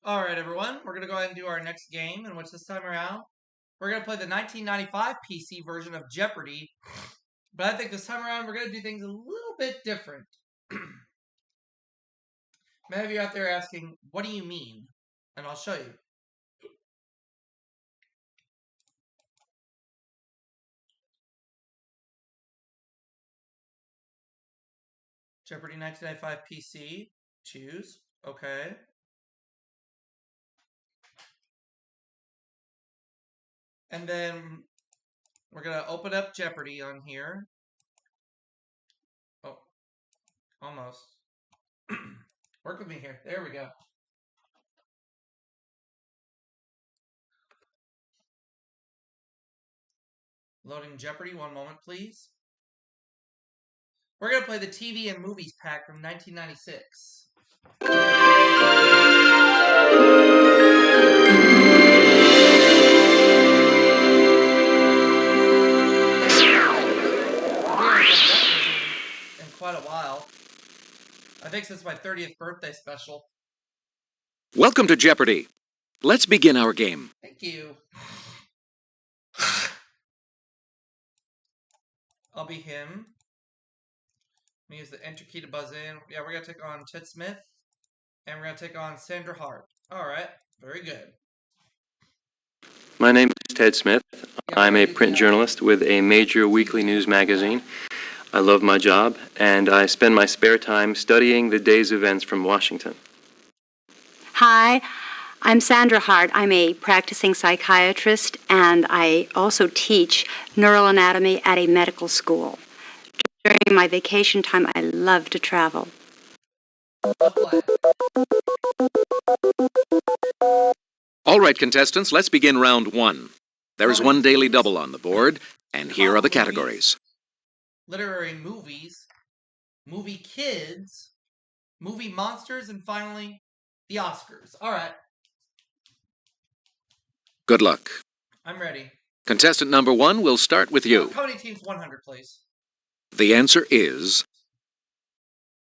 All right, everyone, we're going to go ahead and do our next game, in which this time around, we're going to play the 1995 PC version of Jeopardy. But I think this time around, we're going to do things a little bit different. Many of you out there asking, what do you mean? And I'll show you. Jeopardy 1995 PC. Choose. Okay. And then we're going to open up Jeopardy on here. Oh, almost. Work with me here. There we go. Loading Jeopardy. One moment, please. We're going to play the TV and movies pack from 1996. In quite a while. I think since my 30th birthday special. Welcome to Jeopardy! Let's begin our game. Thank you. I'll be him. I'm going to use the enter key to buzz in. Yeah, we're going to take on Ted Smith. And we're going to take on Sandra Hart. Alright, very good. My name is Ted Smith. I'm a print journalist with a major weekly news magazine. I love my job, and I spend my spare time studying the day's events from Washington. Hi, I'm Sandra Hart. I'm a practicing psychiatrist, and I also teach neural anatomy at a medical school. During my vacation time, I love to travel. All right, contestants, let's begin round one. There is one daily double on the board, and here are the categories. Literary movies, movie kids, movie monsters, and finally, the Oscars. All right. Good luck. I'm ready. Contestant number one, we'll start with you. How many teams? 100, please. The answer is...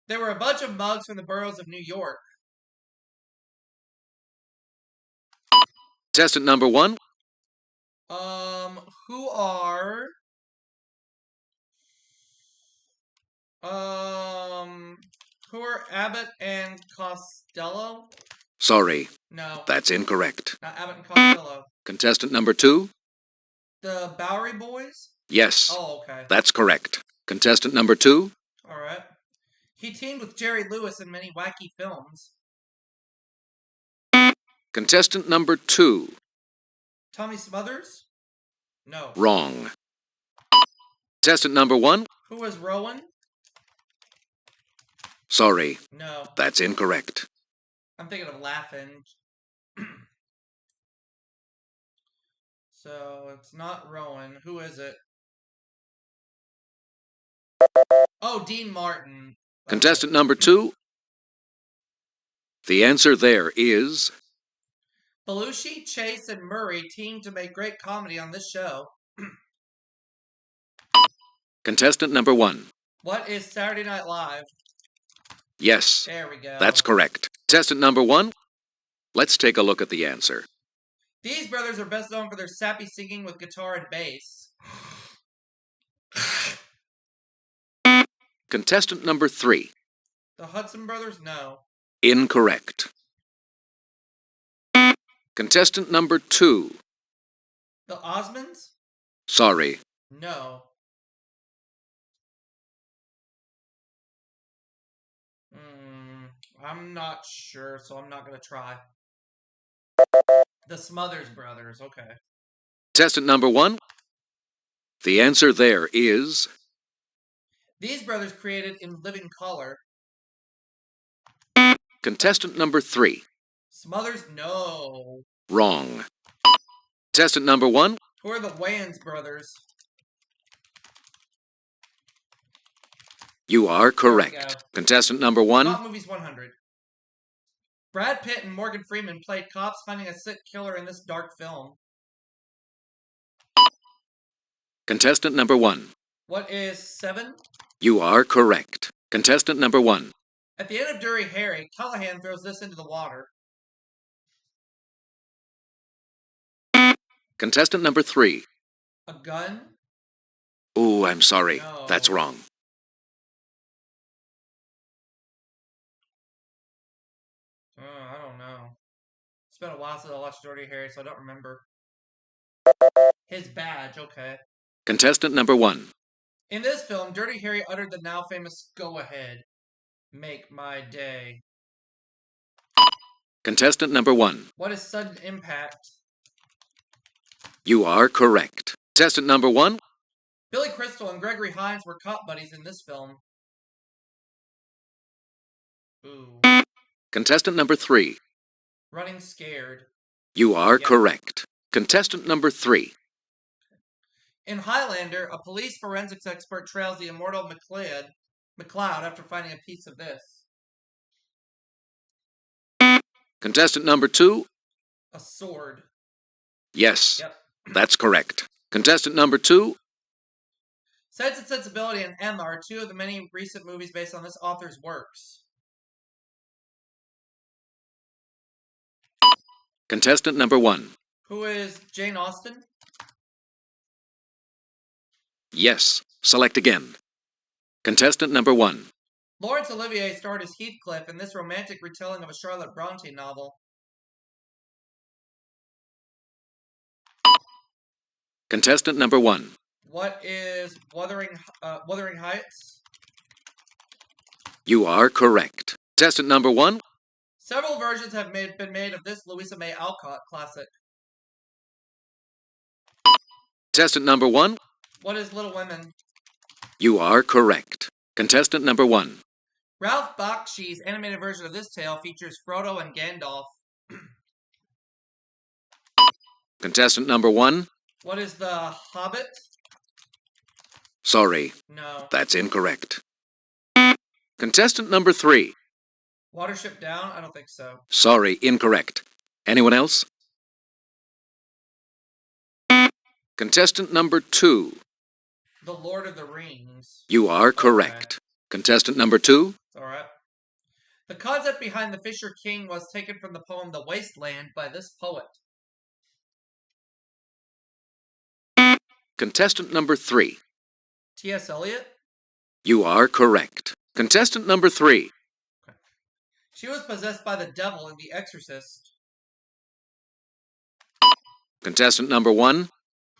There were a bunch of mugs from the boroughs of New York. Contestant number one. Who are... Who are Abbott and Costello? Sorry. No. That's incorrect. Not Abbott and Costello. Contestant number two. The Bowery Boys? Yes. Oh, okay. That's correct. Contestant number two. All right. He teamed with Jerry Lewis in many wacky films. Contestant number two. Tommy Smothers? No. Wrong. Contestant number one. Who was Rowan? Sorry. No. That's incorrect. I'm thinking of Laughing. So, it's not Rowan. Who is it? Oh, Dean Martin. Contestant number two. The answer there is... Belushi, Chase, and Murray teamed to make great comedy on this show. Contestant number one. What is Saturday Night Live? Yes. There we go. That's correct. Contestant number one. Let's take a look at the answer. These brothers are best known for their sappy singing with guitar and bass. Contestant number three. The Hudson Brothers? No. Incorrect. Contestant number two. The Osmonds? Sorry. No. I'm not sure, so I'm not going to try. The Smothers Brothers, okay. Contestant number one. The answer there is... These brothers created In Living Color. Contestant number three. Smothers? No. Wrong. Contestant number one. Who are the Wayans brothers? You are correct. Contestant number one. Top Movies 100. Brad Pitt and Morgan Freeman played cops finding a sick killer in this dark film. Contestant number one. What is 7? You are correct. Contestant number one. At the end of Dirty Harry, Callahan throws this into the water. Contestant number 3. A gun? Ooh, I'm sorry. No. That's wrong. I don't know. It's been a while since I watched Dirty Harry, so I don't remember. His badge, okay. Contestant number 1. In this film, Dirty Harry uttered the now famous "Go ahead, make my day." Contestant number 1. What is sudden impact? You are correct. Contestant number 1. Billy Crystal and Gregory Hines were cop buddies in this film. Ooh. Contestant number 3. Running scared. You are Yeah. correct. Contestant number 3. In Highlander, a police forensics expert trails the immortal McLeod after finding a piece of this. Contestant number 2. A sword. Yes, Yep. that's correct. Contestant number 2. Sense and Sensibility and Emma are two of the many recent movies based on this author's works. Contestant number 1. Who is Jane Austen? Yes, select again. Contestant number 1. Laurence Olivier starred as Heathcliff in this romantic retelling of a Charlotte Bronte novel. Contestant number 1. What is Wuthering Heights? You are correct. Contestant number 1. Several versions have been made of this Louisa May Alcott classic. Contestant number 1. What is Little Women? You are correct. Contestant number 1. Ralph Bakshi's animated version of this tale features Frodo and Gandalf. Contestant number 1. What is The Hobbit? Sorry, No. that's incorrect. Contestant number 3. Watership Down? I don't think so. Sorry, incorrect. Anyone else? Contestant number 2. The Lord of the Rings. You are correct. Contestant number 2. Alright. The concept behind The Fisher King was taken from the poem The Wasteland by this poet. Contestant number 3. T.S. Eliot? You are correct. Contestant number 3. She was possessed by the devil in The Exorcist. Contestant number 1.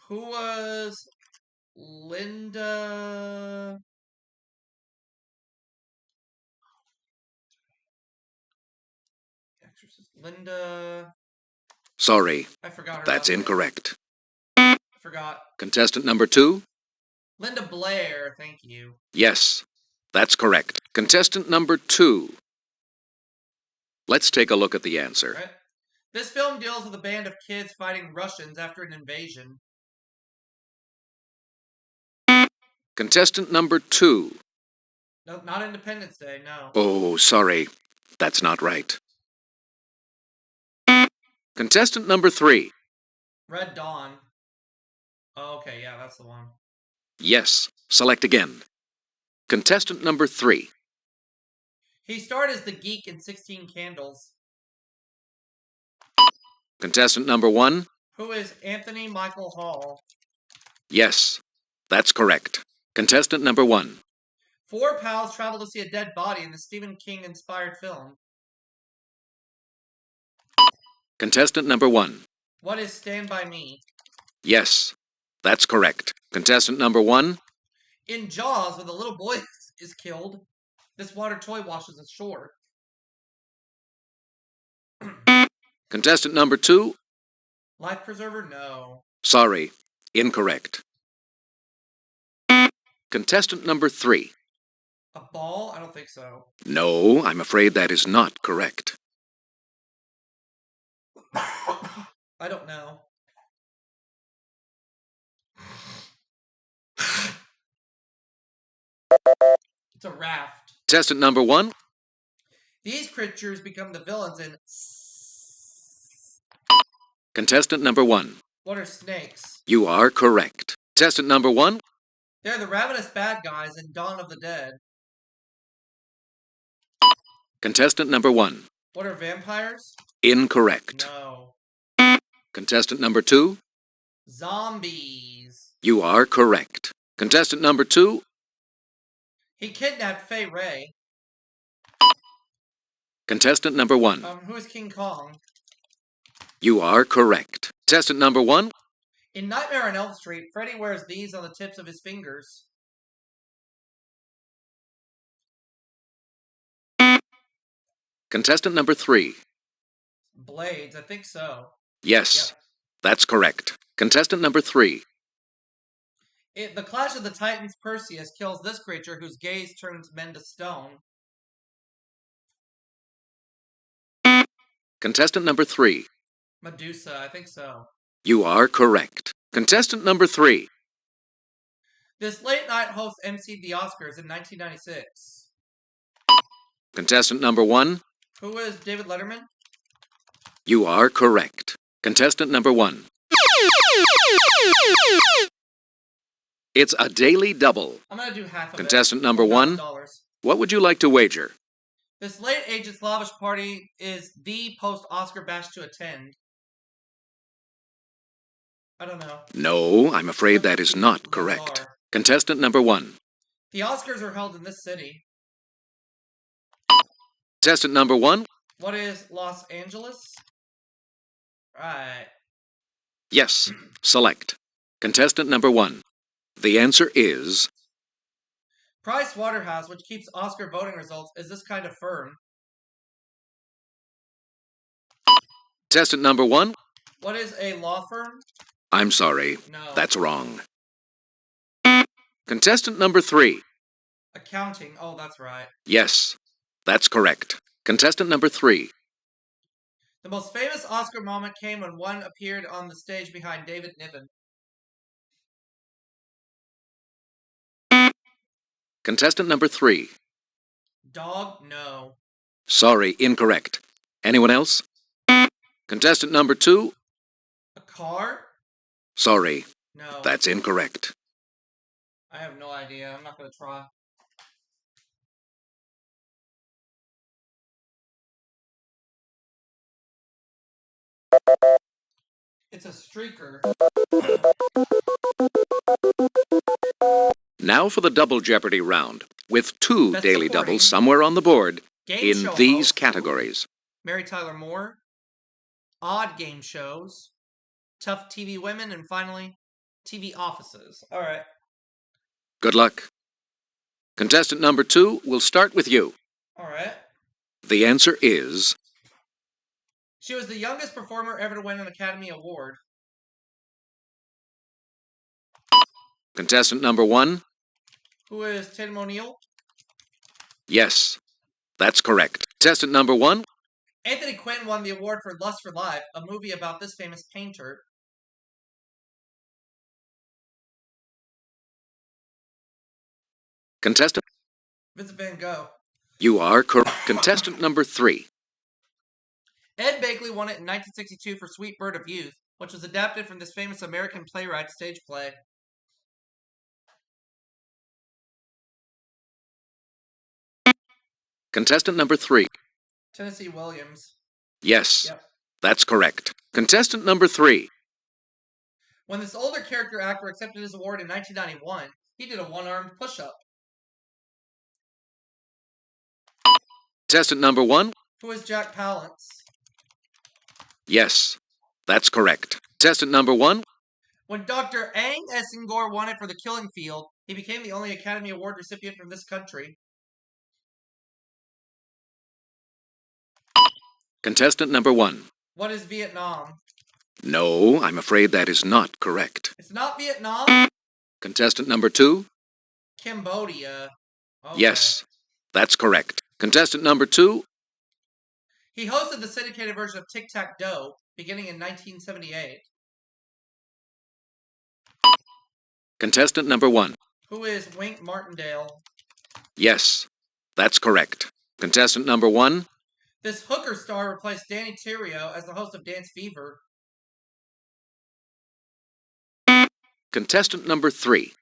Who was Linda? Exorcist. Linda. Sorry, I forgot her that's last name. incorrect. Forgot. Contestant number 2. Linda Blair, thank you. Yes, that's correct. Contestant number 2. Let's take a look at the answer. Right. This film deals with a band of kids fighting Russians after an invasion. Contestant number 2. No, not Independence Day, no. Oh, sorry, that's not right. Contestant number 3. Red Dawn. Oh, okay, yeah, that's the one. Yes, select again. Contestant number 3. He starred as the geek in 16 Candles. Contestant number 1. Who is Anthony Michael Hall? Yes, that's correct. Contestant number 1. Four pals travel to see a dead body in the Stephen King-inspired film. Contestant number 1. What is Stand By Me? Yes, that's correct. Contestant number 1. In Jaws, when the little boy is killed, this water toy washes ashore. Contestant number 2. Life Preserver? No. Sorry, incorrect. Contestant number 3. A ball? I don't think so. No, I'm afraid that is not correct. I don't know. It's a raft. Contestant number 1. These creatures become the villains in... Contestant number 1. What are snakes? You are correct. Contestant number 1. They're the ravenous bad guys in Dawn of the Dead. Contestant number 1. What are vampires? Incorrect. No. Contestant number 2. Zombies. You are correct. Contestant number 2. He kidnapped Fay Ray. Contestant number 1. Who is King Kong? You are correct. Contestant number 1. In Nightmare on Elm Street, Freddy wears these on the tips of his fingers. Contestant number 3. Blades, I think so. Yes, Yep. that's correct. Contestant number 3. In the Clash of the Titans, Perseus kills this creature whose gaze turns men to stone. Contestant number 3. Medusa, I think so. You are correct. Contestant number 3. This late night host emceed the Oscars in 1996. Contestant number 1. Who is David Letterman? You are correct. Contestant number 1. It's a daily double. I'm going to do half of Contestant it. number 1. What would you like to wager? This late Agents Lavish party is the post-Oscar bash to attend. I don't know. No, I'm afraid that is not correct. Contestant number 1. The Oscars are held in this city. Contestant number 1. What is Los Angeles? Right. Yes, select. Contestant number 1. The answer is... Price Waterhouse, which keeps Oscar voting results, is this kind of firm. Contestant number 1. What is a law firm? I'm sorry. No. That's wrong. Contestant number 3. Accounting. Oh, that's right. Yes, that's correct. Contestant number 3. The most famous Oscar moment came when one appeared on the stage behind David Niven. Contestant number 3. Dog? No. Sorry, incorrect. Anyone else? Contestant number 2. A car? Sorry, No. that's incorrect. I have no idea. I'm not going to try. It's a streaker. Now for the double Jeopardy round, with 2 Best daily supporting. doubles somewhere on the board Game in show these host. categories. Mary Tyler Moore. Odd game shows. Tough TV women. And finally, TV offices. All right. Good luck. Contestant number 2, we'll start with you. All right. The answer is... She was the youngest performer ever to win an Academy Award. Contestant number 1. Who is Tatum O'Neal? Yes, that's correct. Contestant number 1. Anthony Quinn won the award for Lust for Life, a movie about this famous painter. Contestant... Vincent Van Gogh. You are correct. Contestant number 3. Ed Begley won it in 1962 for Sweet Bird of Youth, which was adapted from this famous American playwright stage play. Contestant number 3. Tennessee Williams. Yes, Yep. that's correct. Contestant number 3. When this older character actor accepted his award in 1991, he did a one-armed push-up. Contestant number 1. Who is Jack Palance? Yes, that's correct. Contestant number 1. When Dr. Aang Essengor won it for The Killing Field, he became the only Academy Award recipient from this country. Contestant number 1. What is Vietnam? No, I'm afraid that is not correct. It's not Vietnam? Contestant number 2. Cambodia. Okay. Yes, that's correct. Contestant number 2. He hosted the syndicated version of Tic-Tac-Doe, beginning in 1978. Contestant number 1. Who is Wink Martindale? Yes, that's correct. Contestant number 1. This hooker star replaced Danny Terrio as the host of Dance Fever. Contestant number 3.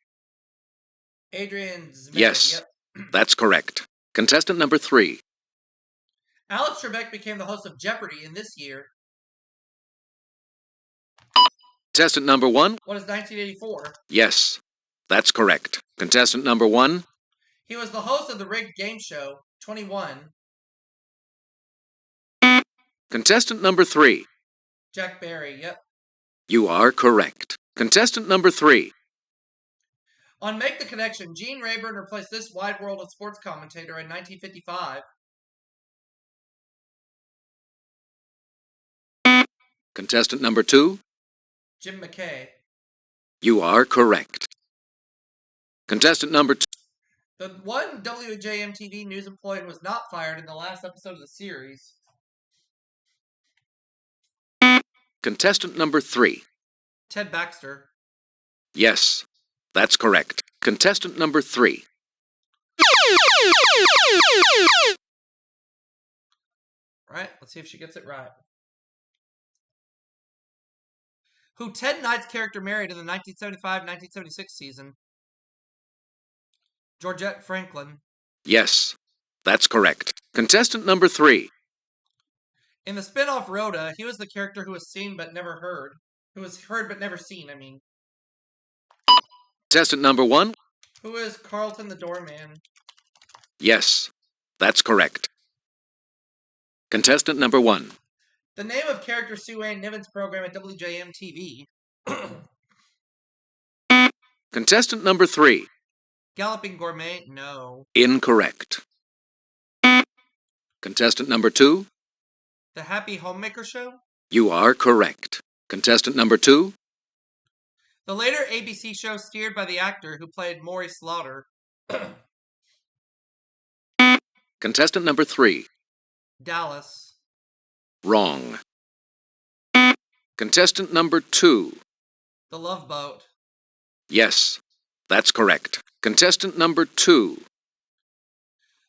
Adrian Zmed. Yes, Yep. that's correct. Contestant number 3. Alex Trebek became the host of Jeopardy in this year. Contestant number 1? What is 1984? Yes, that's correct. Contestant number 1? He was the host of the rigged game show, 21. Contestant number 3? Jack Barry, yep. You are correct. Contestant number 3? On Make the Connection, Gene Rayburn replaced this wide world of sports commentator in 1955. Contestant number 2? Jim McKay. You are correct. Contestant number 2? The one WJM-TV news employee was not fired in the last episode of the series. Contestant number 3? Ted Baxter. Yes, that's correct. Contestant number 3? Right, let's see if she gets it right. Who Ted Knight's character married in the 1975-1976 season? Georgette Franklin. Yes, that's correct. Contestant number 3? In the spin-off Rhoda, he was the character who was seen but never heard. Who was heard but never seen, I mean. Contestant number 1? Who is Carlton the Doorman? Yes, that's correct. Contestant number 1? The name of character Sue Ann Niven's program at WJM-TV. Contestant number 3? Galloping Gourmet? No. Incorrect. Contestant number 2? The Happy Homemaker Show? You are correct. Contestant number 2? The later ABC show steered by the actor who played Maury Slaughter. Contestant number 3? Dallas. Wrong. Contestant number 2? The Love Boat. Yes, that's correct. Contestant number 2?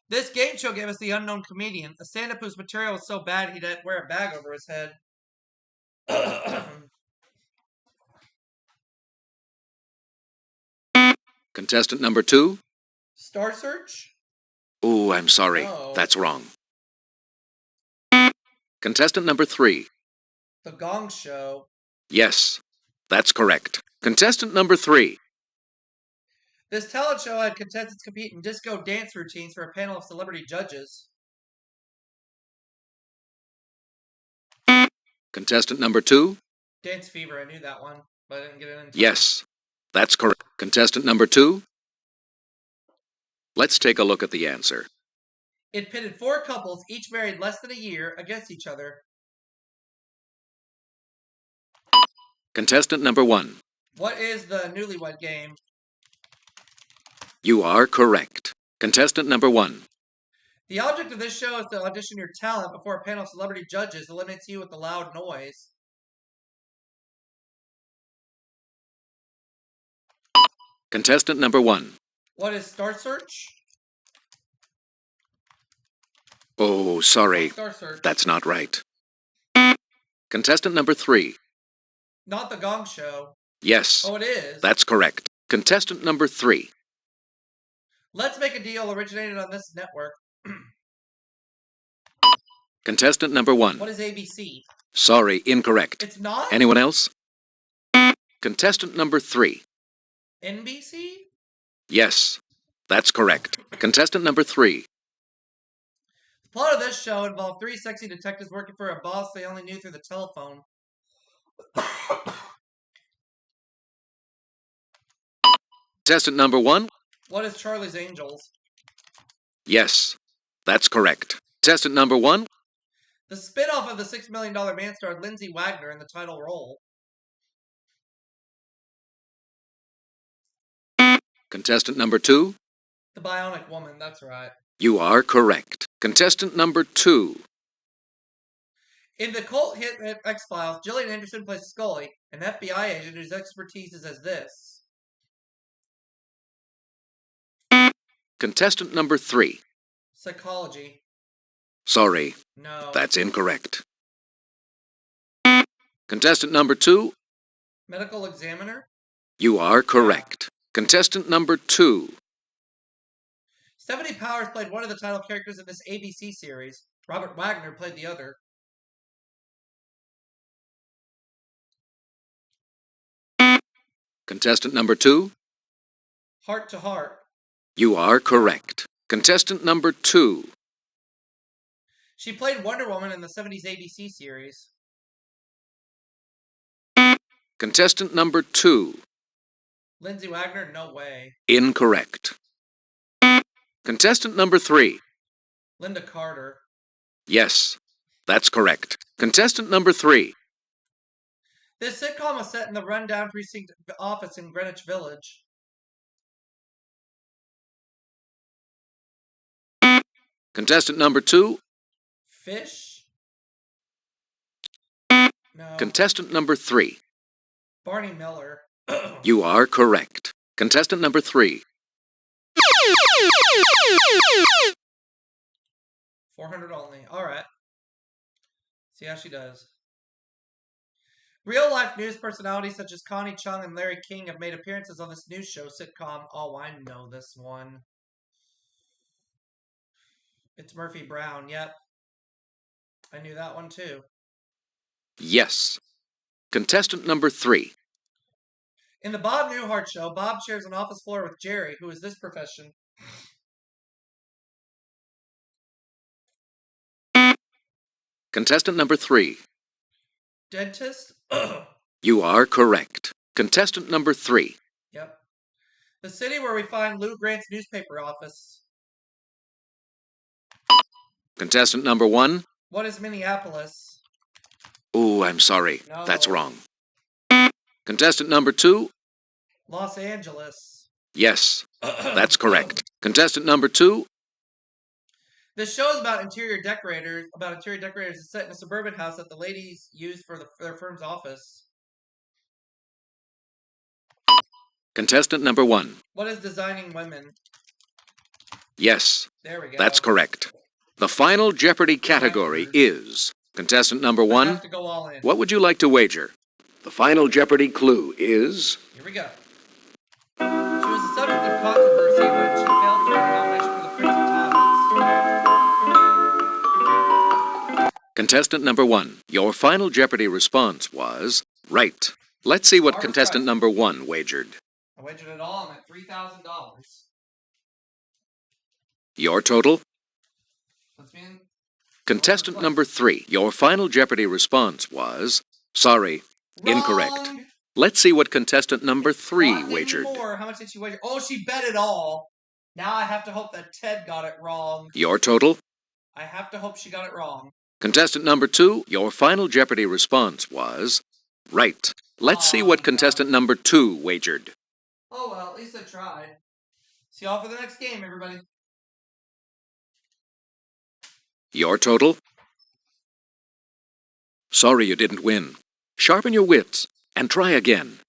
This game show gave us the unknown comedian, a stand-up whose material was so bad he'd had to wear a bag over his head. Contestant number 2? Star Search? Oh, I'm sorry. No. That's wrong. Contestant number 3? The Gong Show. Yes, that's correct. Contestant number 3? This talent show had contestants compete in disco dance routines for a panel of celebrity judges. Contestant number 2? Dance Fever, I knew that one, but I didn't get it in time. Yes, that's correct. Contestant number 2? Let's take a look at the answer. It pitted 4 couples, each married less than a year, against each other. Contestant number 1? What is the Newlywed Game? You are correct. Contestant number 1? The object of this show is to audition your talent before a panel of celebrity judges eliminates you with the loud noise. Contestant number 1? What is Star Search? Oh, sorry. Star Search. That's not right. Contestant number 3? Not the Gong Show. Yes, Oh, it is. that's correct. Contestant number 3? Let's Make a Deal originated on this network. Contestant number 1? What is ABC? Sorry, incorrect. It's not? Anyone else? Contestant number 3? NBC? Yes, that's correct. Contestant number 3? The plot of this show involved 3 sexy detectives working for a boss they only knew through the telephone. Contestant number 1? What is Charlie's Angels? Yes, that's correct. Contestant number 1? The spin-off of the $6 Million Man starred Lindsay Wagner in the title role. Contestant number 2? The Bionic Woman, that's right. You are correct. Contestant number 2? In the cult hit X-Files, Gillian Anderson plays Scully, an FBI agent whose expertise is as this. Contestant number 3? Psychology. Sorry, No. that's incorrect. Contestant number 2? Medical Examiner. You are correct. Contestant number 2? Stephanie Powers played one of the title characters in this ABC series. Robert Wagner played the other. Contestant number 2? Heart to Heart. You are correct. Contestant number 2. She played Wonder Woman in the 70s ABC series. Contestant number 2. Lindsay Wagner? No way. Incorrect. Contestant number 3. Linda Carter. Yes, that's correct. Contestant number 3. This sitcom was set in the rundown precinct office in Greenwich Village. Contestant number 2. Fish? No. Contestant number 3. Barney Miller. You are correct. Contestant number 3. 400 only. All right. See how she does. Real-life news personalities such as Connie Chung and Larry King have made appearances on this news show sitcom. Oh, I know this one. It's Murphy Brown. Yep. I knew that one too. Yes. Contestant number 3. In the Bob Newhart show, Bob shares an office floor with Jerry, who is this profession. Contestant number 3. Dentist? You are correct. Contestant number 3. Yep. The city where we find Lou Grant's newspaper office. Contestant number 1. What is Minneapolis? Ooh, I'm sorry. No. That's wrong. Contestant number 2. Los Angeles. Yes, that's correct. Contestant number 2. This show is about interior decorators. It's set in a suburban house that the ladies use for their firm's office. Contestant number 1. What is designing women? Yes, There we go. that's correct. The final Jeopardy category is contestant number 1. I have to go all in. What would you like to wager? The final Jeopardy clue is Here we go. She was the subject of controversy when she failed to win a nomination for the Prince of Tides. contestant number 1. Your final Jeopardy response was right. Let's see what contestant number 1 wagered. I wagered it all. I'm at $3,000. Your total? Puts me in. Contestant number 3. Your final Jeopardy response was sorry. Incorrect. Wrong. Let's see what contestant number 3 Not wagered. anymore. How much did she wager? Oh, she bet it all. Now I have to hope that Ted got it wrong. Your total? I have to hope she got it wrong. Contestant number 2, your final Jeopardy response was right. Let's see what contestant number 2 wagered. Oh, well, at least I tried. See y'all for the next game, everybody. Your total? Sorry you didn't win. Sharpen your wits and try again.